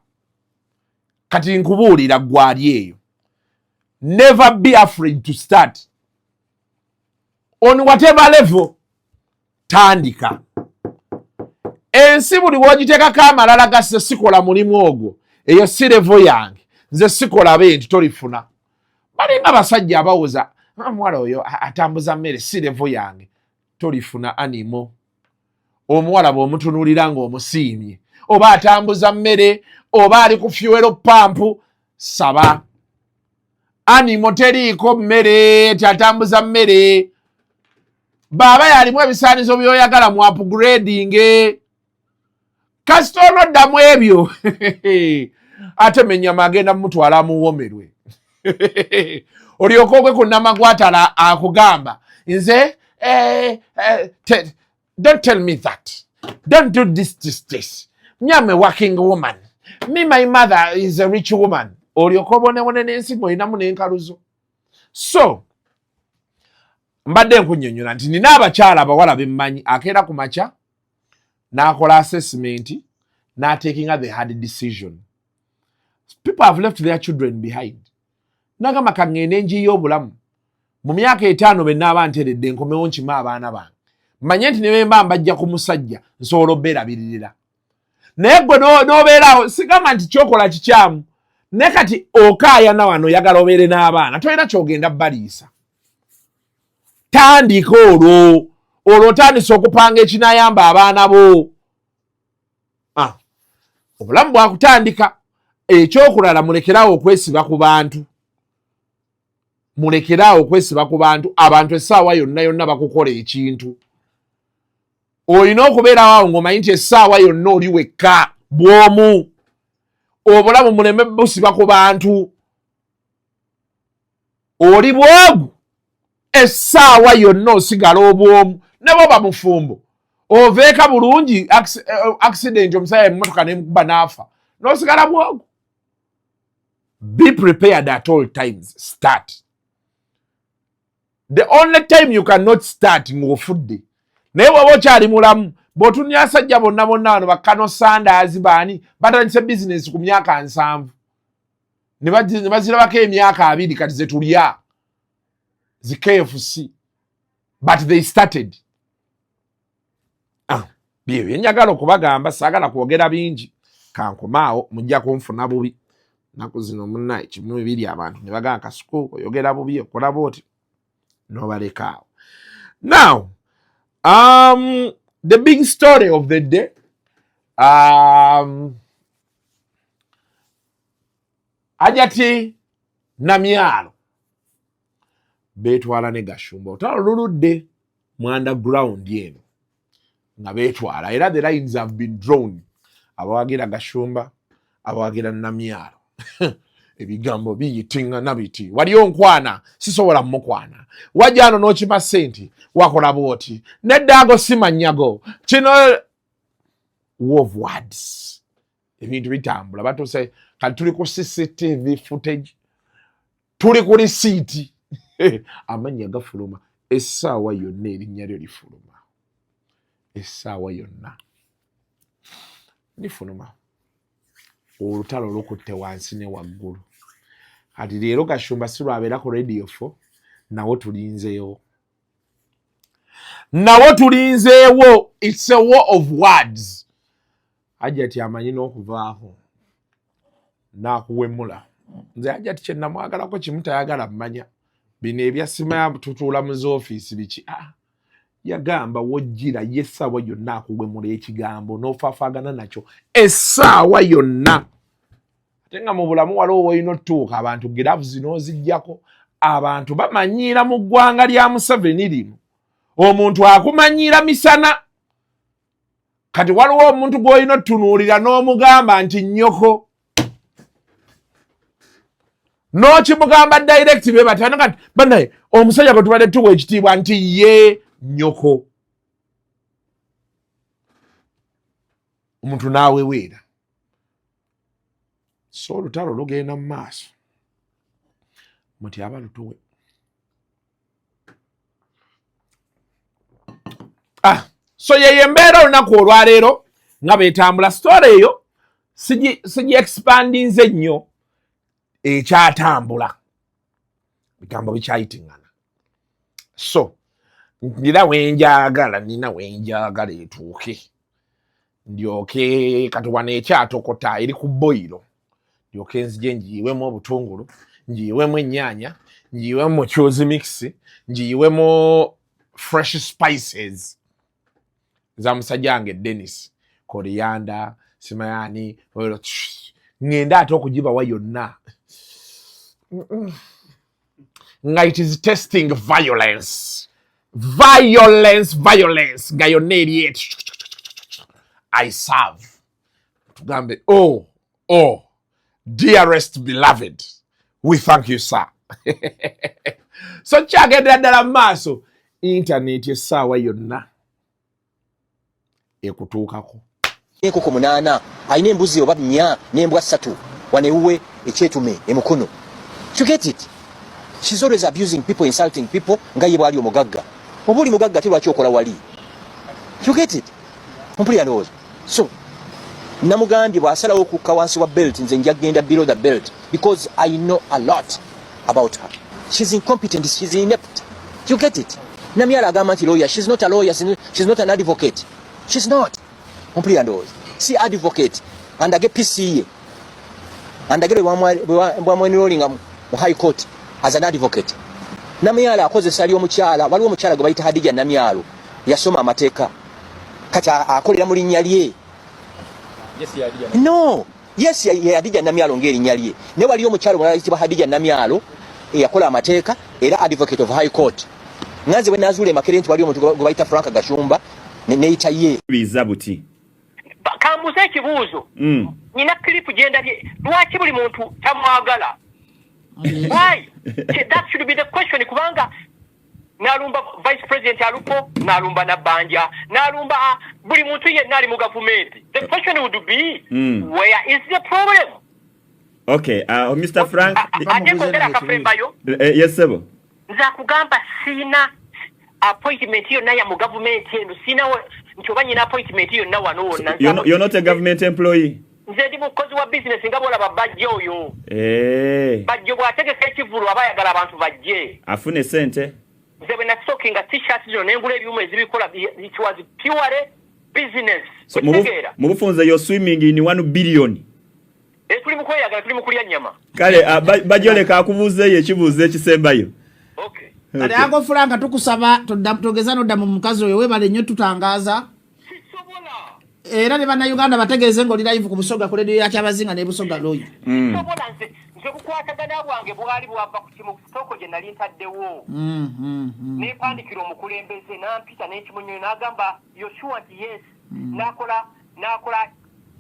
kati nkubuulira gwali eyo never be afraid to start on whatever level tandika ensi buli wogiteekako amalala gasse sikola mulimu ogwo eyo si level yange nze sikola benti tolifuna balinga basajja abawoza omuwala oyo atambuza mmere si level yange tolifuna animo omuwala bw'omutunuulira ng'omusiimye oba atambuza mmere oba ali ku fuel pump saba animo teriiko mmere tyatambuza mmere baba yalimu ebisaanizo byoyagala mu upgrading kasita onoddamu ebyo ate menyama agenda mumutwala muwomerwe olyoka ogwe ku namagwatala akugamba nze don't tell me that don't do this me I'm a working woman me my mother is a rich woman olyoka obonebone n'ensi ng'olinamu n'enkaluzo so mbadde nkunnyonnyola nti nina abakyala abawala bemmanyi akeera ku makya n'akola assessment n'atakinga the hard decision people have left their children behind nagamba kangende njiyo obulamu mu myaka 5 bennaaba nteredde nkomewo nkima abaana bange manye nti ne bemba mbajja ku musajja nsobola obbeerabiririra naye gwe n'obeerawo sigamba nti kyokola kikyamu naye kati okaayana wano oyagala obeere n'abaana tolina kyogenda baliisa tandika olwo otandise okupanga ekinayamba abaana bo obulamu bwakutandika ekyokulala mulekeraawo okwesiba ku bantu abantu essaawa yonna bakukola ekintu olina okubeerawo ng'omanyi nti essaawa yonna oli wekka bw'omu obulamu muleme busiba ku bantu oli bwogu essaawa yonna osigala obwomu ne bwoba mufumbo oveeka bulungi accident omusaya emmotoka nemukuba n'afa n'osigala bwogu be prepared at all times start the only time you cannot start ng'ofudde naye bw'oba okyali mulamu bw'otunya asajja bonna wano bakkano sanders baani batandise bizinesi ku myaka 7 ne bazirabako emyaka 2 kati ze tulya zi KFC but they started bye byenjagala okubagamba saagala kwogera bingi kankomaawo mujja kunfuna bubi naku zino munnaye kimu bibiri abantu ne bagamba kasuku oyogera bubi okola booti nobalekaawo now the big story of the day Hajat Namyalo betwala ne Gashumba Olutalo luludde mu underground eno nga betwala era the lines have been drawn abawagira Gashumba abawagira Namyalo ebigambo biyitinga nabiti waliyo nkwana sisobola mukwana wajano n'okima senti wakola bwoti neddago simanyago kino of words ebintu bitambula batuse kati tuli ku CCTV footage tuli ku receipt amanya gafuluma essaawa yonna erinnya lyo lifuluma essaawa yonna nifunuma olutalo lukutte wansi ne waggulu ati leero Gashumba si lwabeera ku radio 4 nawo tulinzeewo it's a war of words Hajat amanyi n'okuvaaho n'akuwemula nze Hajat kye namwagalako kimu tayagala mmanya bino ebyasima tutuula mu z'ofiisi biki yagamba wojjira yessaawa yonna akuwemula ekigambo n'ofaafagana nakyo essaawa yonna ate nga mu bulamu waliwo woyina otuuka abantu giravuzi n'oziggyako abantu bamanyiira mu ggwanga lya Museveni lino omuntu akumanyiira misana kati waliwo omuntu gw'olina otunuulira n'omugamba nti nnyoko n'okimugamba direct be batano kati banaye omusajja gwe tubadde tuwa ekitiibwa nti ye nnyoko omuntu n'aweweera so olutalo lugenda mu maaso muti abalutuwe so yeye mbeera olunaku olwaleero nga beetambula story eyo sigi expandinze nnyo ekyatambula bigambo bikyayitingana so nina wenjagala etuuke ndyoke kati wano ekyatokota eri ku boyiro ndyoke nzije njiyiwemu obutungulu njiyiwemu ennyaanya njiyiwemu chozi mix njiyiwemu fresh spices za musajja wange Dennis coriander simayani ngenda ate okugibawa yonna nga it is testing violence nga yonna eri eti I serve tugambe oh dearest beloved we thank you sir so kyagendera ddala mu maaso internet essaawa yonna ekutuukako enkoko 8 alina embuzi oba 4 n'embwa 3 wanewuwe ekyetume emukono. You get it? She's always abusing people, insulting people nga ye bwali omugagga obuli mugagga ti lwaki okola wali. You get it? Mpulira ndowooza. So namugambye bw'asalawo okukka wansi wa belt nze nja kgenda below the belt because I know a lot about her. She's incompetent, she's inept. You get it? Namyalo agamba nti lawyer. She's not a lawyer, she's not an advocate. She's not. Mpulira ndowooza. Si advocate andage PCA andagere bwamwenrollinga mu high court as an advocate. Namyalo akozesa ali omukyala waliwo omukyala gwe bayita Hadija Namyalo yasoma amateeka kati akolera mu linnya lye. No, yes Hadija Namyalo ng'erinnya lye ne waliyo omukyala omulala ayitibwa Hadija Namyalo eyakola amateeka era advocate of high court. Nganze bwe nazuula emakere nti waliyo omuntu gwe bayita Frank Gashumba neyita ye biza buti kambuza ekibuuzo nina clip gyendabye lwaki buli muntu tamwagala. Why? That should be the question. Kubanga nalumba vice president alupo nalumba na banja nalumba buli muntu ye nali mu government. The question would be where is the problem? Okay, Mr. Frank yes sir. Nza kugamba sina appointment yo na ya mu government eno sina nchobanyi na appointment yo na wano wona. You're not a government employee. Nze ndi mukozi wa business nga bola babajjo oyo. Bajjo bwategeka ekivulu abayagala abantu bajje. Afune sente. Nze bwe nasokinga t-shirt zo nengula ebyuma ezibikola it was pure business. So mu bufunze you're swimming in 1 billion. Tuli mu kweyagala tuli mu kulya nyama. Kale bajoleka akubuzeeyo ekibuuzo ekisembayo. Okay. Kale ago Franka tukusaba togeza nodda mu mukazi oyo webale nnyo tutangaaza. Era ne bannayuganda bategeeze ng'oli live ku Busoga ku radio ya Kyabazinga ne Busoga loyo. Sobola nze bukwatagana bwange bwali bwava ku kimu stoko gye nali ntaddewo. Ne pandikira omukulembeze nampita n'ekimunyo n'agamba Yoshua nti yes.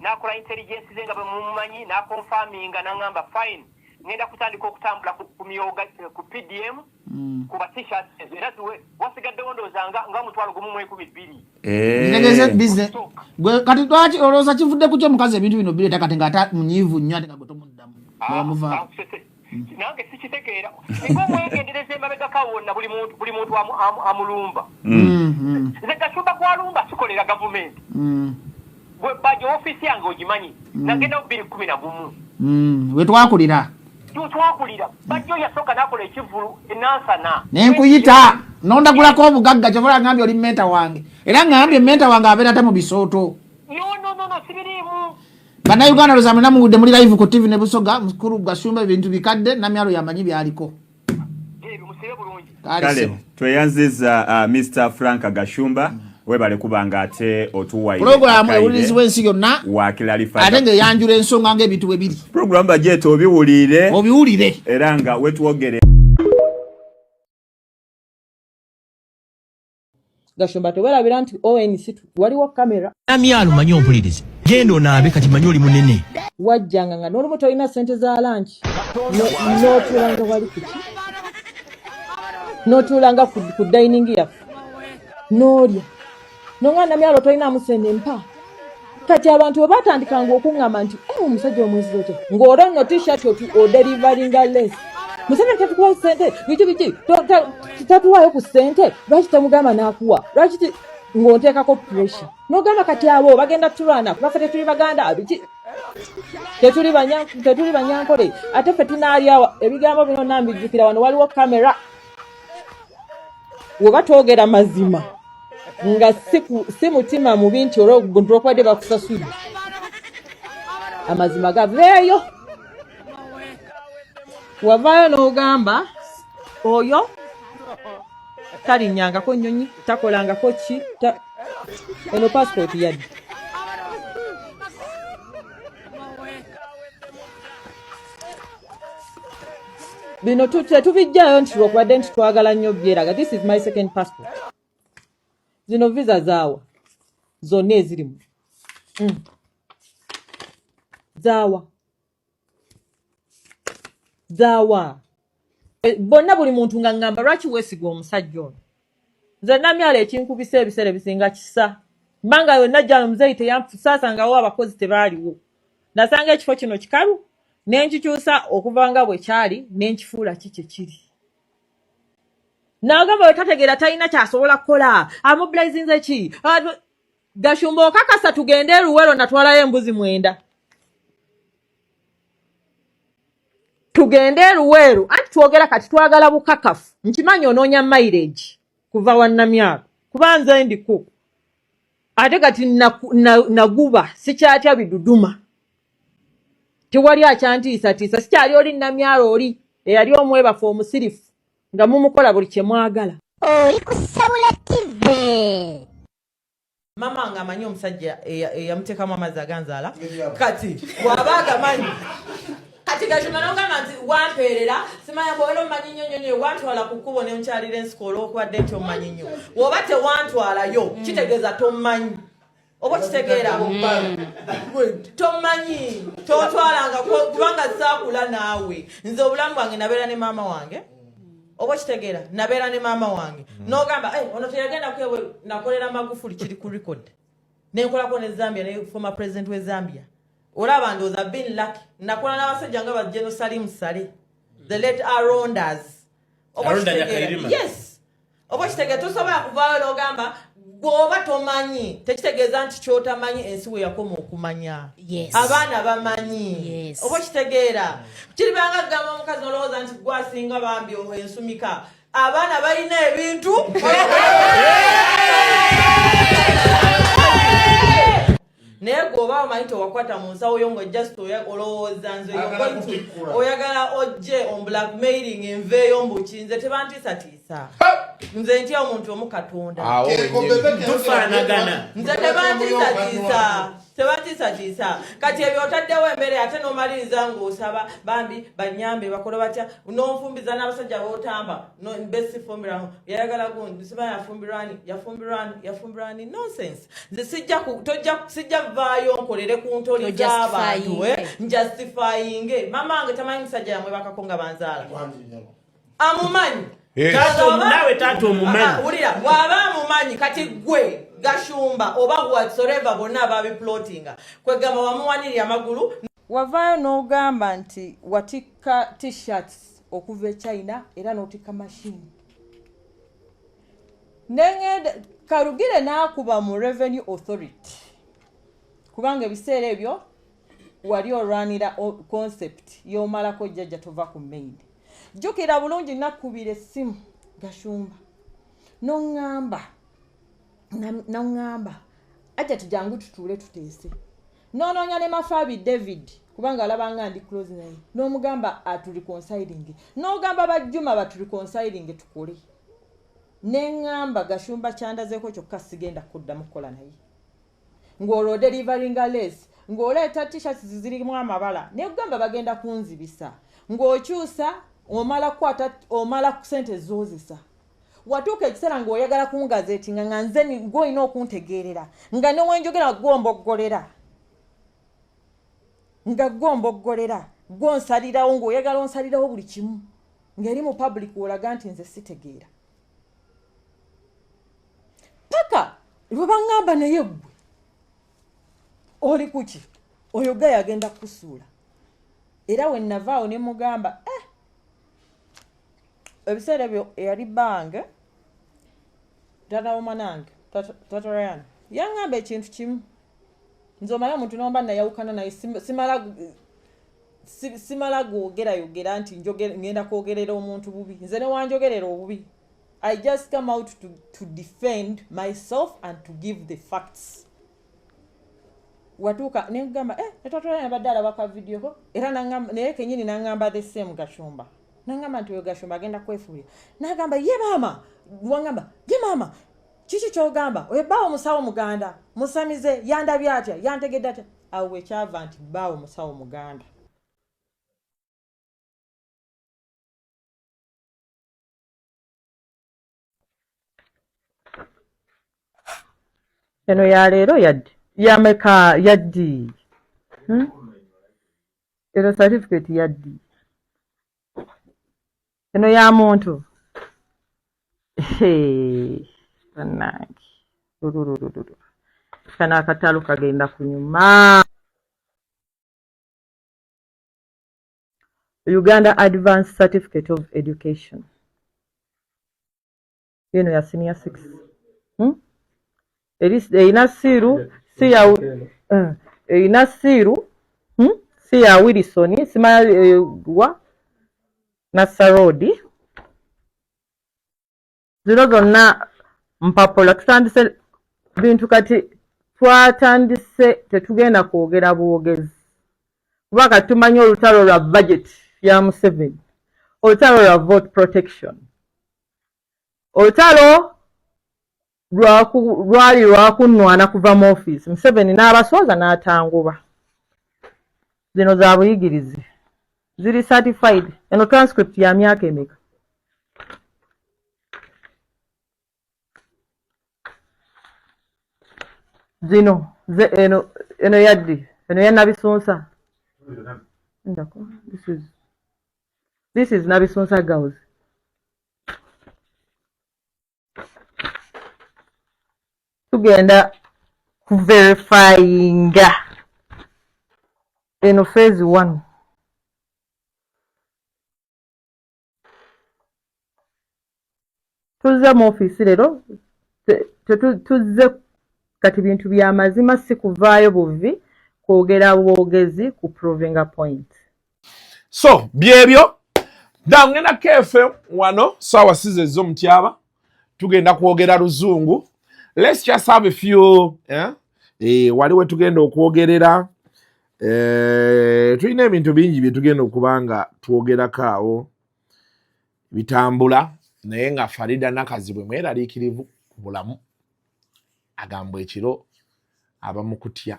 Nakola intelligence zenga bwe mumanyi na confirminga n'angamba fine. Ngenda kutandika okutambula ku myoga ku PDM ku t-shirts era tuwe wasigadde wondooza nga mutwalo gumu mu 12. Ntegeze business. Gwe kati twaki olooza kivudde ku kyo mukazi ebintu bino bire takati ngata munyivu nnyo ate nga gotomuddamu. Bamuva. Nange sikitegeera. Ngo mwegendereze emabega kawonna buli muntu amulumba. Nze Gashumba gwalumba sikolera government. Bwe bajo office yange ogimanyi. Nagenda 2011. We twakulira. Twakulira. Bajo yasoka nakola ekivulu enansana. Nenkuyita. Nondagulako obugagga kyovola ngambye oli menta wange. Era ngambye menta wange abeera ate mu bisooto. No, sibirimu. Bannayuganda lozamwe namugudde muri live ku TV ne Busoga mukuru Gashumba ebintu bikadde Namyalo yamanyi byaliko. Kale tweyanziza Mr. Frank Gashumba webale kubanga ate otuwaire program ewulizi wensi yonna wakilalifa ate nga yanjula ensonga ng'ebintu bwe biri program bajeto obiwulire era nga wetuwogere Gashumba tewerabira nti ONC waliwo kamera Namyalo manyi ompulirize genda onaabe kati manyi oli munene wajjanga nga n'olumu tolina sente za lunch n'otuulanga wali kuki n'otuulanga ku dining yaffe n'olya nonga Namyalo tolina musene mpa kati abantu bwe batandikanga okuŋŋamba nti omusajja omwezizo te ng'ora nno t-shirt oderivaringa less musajja tatukuwa sente biki tatuwayo ku sente lwaki temugamba n'akuwa lwaki ng'onteekako pressure n'ogamba kati abo bagenda tulwana kubaffe tetuli baganda biki tetuli banyankole ate ffe tunaalyawa ebigambo bino nambijjukira wano waliwo kamera woba twogera mazima nga si mutima mubi nti olwokwadde bakusasudde amazima gaveeyo wavaayo n'ogamba oyo talinnyangako nnyonyi takolangako ki eno passport yadde bino tetubijjayo nti lwokubadde nti twagala nnyo byeraga this is my second passport zino visa zaawa zonna ezirimu zaawa bonna buli muntu nga ngamba lwaki weesiga omusajja ono nze Namyalo ekinkubisa ebiseera bisinga kisa mbanga yonna jjano muzeeyi teyamsaasangawo abakozi tebaaliwo nasanga ekifo kino kikalu nenkikyusa okuva nga bwe kyali nenkifuula kiki kiri n'agamba we tategeera talina kyasobola kukola amobilizinze ki Gashumba okakasa tugende eruwero natwalayo embuzi 9 tugende eruwero anti twogera kati twagala bukakafu nkimanyi onoonya mileage kuva wa Namyalo kuba nze ndiko ate kati naguba sikyatya biduduma tewali akyantiisatiisa sikyali oli Namyalo oli eyali omwebafu omusirifu nga mumukola buli kye mwagala oli ku Sabula TV mama nga amanyi omusajja eyamuteekamu amazzi aganzaala kati bw'aba agamanyi kati Gashumba n'ogamba nti wampeerera simanya bw'obeera omumanyi nnyo nnyo wantwala ku kkubo ne nkyalira ensiko olw'okubadde nti omumanyi nnyo bw'oba tewantwalayo kitegeeza tomumanyi oba kitegeera tomumanyi totwalanga kubanga saakula naawe nze obulamu bwange nabeera ne maama wange oba kitegeera nabeera ne maama wange n'ogamba ono teyagenda kwewe nakolera Magufuli kiri ku record nenkolako ne Zambia ne former president we Zambia olaba ndooza been lucky nakola n'abasajja nga bajjeno Salim Sale the late Arondas yes oba kitegeera tosobola kuvaayo n'ogamba bw'oba tomanyi tekitegeeza nti kyotamanyi ensi we yakoma okumanya abaana bamanyi oba kitegeera kiribanga kugamba omukazi olowooza nti gwasinga bambi ensumika abaana balina ebintu naye gwoba omanyi tewakwata mu nsawo yo ng'ojjast olowooza nze oyagala ojje on blackmailing enveeyo mbukinze tebantiisatiisa nze ntya omuntu omu Katonda tufaanagana nze tebantiisatiisa kati ebyo otaddewo emmere ate n'omaliriza ng'osaba bambi banyambe bakole batya n'onfumbiza n'abasajja bootamba besifumbiramu yayagala gundi siba yafumbirwani nonsense nze sijja vaayo nkolere ku ntoli z'abantu njustifyinge mama wange tamanyi musajja yamwebakako nga banzaala amumanyi nawe taata omumanyi wulira bw'aba amumanyi kati gwe Gashumba oba whatsoever bonna ababiplotinga kwegamba wamuwanirira amagulu wavaayo n'ogamba nti watikka t-shirts okuva e China era n'otikka mashini nengende Karugire n'akuba mu Revenue Authority kubanga ebiseera ebyo wali olwanira concept y'omalako jjajja tova ku main. Jjukira bulungi nakubira essimu Gashumba n'oŋŋamba ajja tujangu tutuule tuteese n'onoonya ne Mafabi David kubanga alabanga ndi close naye n'omugamba atureconciling n'ogamba bajjuma batureconciling tukole n'eŋŋamba Gashumba kyandazeeko kyokka sigenda kuddamu kukola naye ng'olwo deliveringa less ng'oleeta t-shirts zirimu amabala n'egamba bagenda kunzibisa ng'okyusa omala ku ssente zoozesa watuuka ekiseera ng'oyagala kungazeetinga nga nze gw'olina okuntegeerera nga ne wenjogera gw'omboggolera gw'onsalirawo ng'oyagala onsalirawo buli kimu ng'eri mu public olaga nti nze sitegeera paka lwe baŋŋamba naye ggwe oli kuki oyo gaye agenda kusuula era we navaawo ne mugamba ebiseera ebyo eyali bange tata womanange tata Ryan yaŋŋamba ekintu kimu nze omanye omuntu nomba nayawukana naye simala googerayogera nti ngenda kwogerera omuntu bubi nze ne wanjogerera obubi I just come out to defend myself and to give the facts. Watuka negamba tata Ryan abadde alabaka video ko era naye kenyini naŋŋamba the same Gashumba nangamba nti oyo Gashumba agenda kwefuulira nagamba ye maama wangamba ye maama kiki kyogamba oyo baawo musawo muganda musamize yandabye atya yantegedde atya awo ekyava nti baawo musawo muganda eno ya leero yameka yaddi ero certificate yaddi eno ya muntu bannange kana akatalo kagenda kunyuma. Uganda Advanced Certificate of Education eno ya senior 6 erina siru si ya Wilson simala wa Nasarodi zino zonna mpapola tutandise bintu kati twatandise tetugenda kwogera bwogezi kubanga tumanyi olutalo lwa budget ya Museveni olutalo lwa vote protection olutalo lwali lwakunnwana kuva mu office Museveni n'abasooza n'atanguba zino za buyigirizi ziri certified eno transcript ya myaka emeka zino eno yaddi eno ya Nabisunsa this is Nabisunsa girls tugenda verifying eno phase 1 tuze mu office lero tuze kati bintu bya mazima si kuvaayo buvi kwogera bwogezi ku proving a point. So byebyo ngenda KFM wano sawa size zo mtyaba tugenda kwogera luzungu. Let's just have a few waliwe tugenda okwogerera tulina ebintu bingi bye tugenda okubanga twogerako awo bitambula naye nga Farida Nakazibwe mweraliikirivu ku bulamu agamba ekiro abamu kutya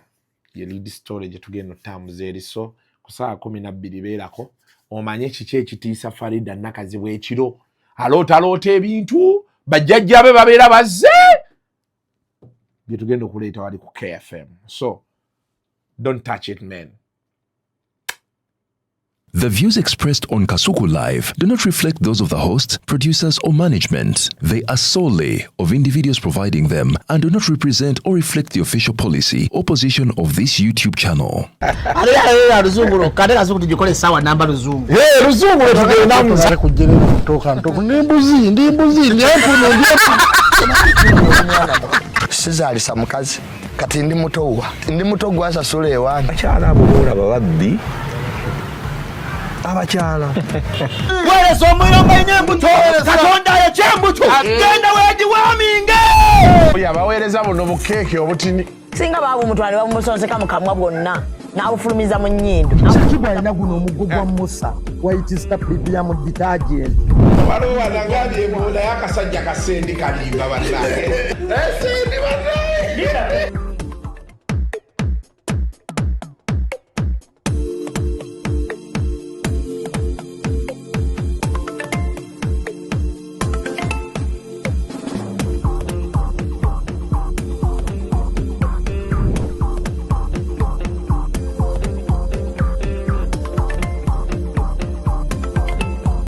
ye lead story gye tugenda otambuza eriso ku saa 12 beerako omanye kiki ekitiisa Farida Nakazibwe ekiro aloota ebintu bajjajjabe babeera bazze bye tugenda okuleeta wali ku KFM. So don't touch it, man. The views expressed on Kasuku Live do not reflect those of the host, producers, or management. They are solely of individuals providing them and do not represent or reflect the official policy or position of this YouTube channel. Sizalisa mukazi kati ndi muto gwasasula ewange. Abakyala abo boolaba babbi. Abakyala weereza omuliro nga alina embuto katonda ayokya embuto genda weegiwaaminge yabaweereza buno bukeeke obutini singa baaba omutwale bamusonseka mu kamwa bwonna n'abufulumiza mu nnyindo kibwa alina guno omuggo gwa musa wayitista premium detergent waliwo wanagambye ebola y'akasajja kasendi kalimba bannange esendi bannange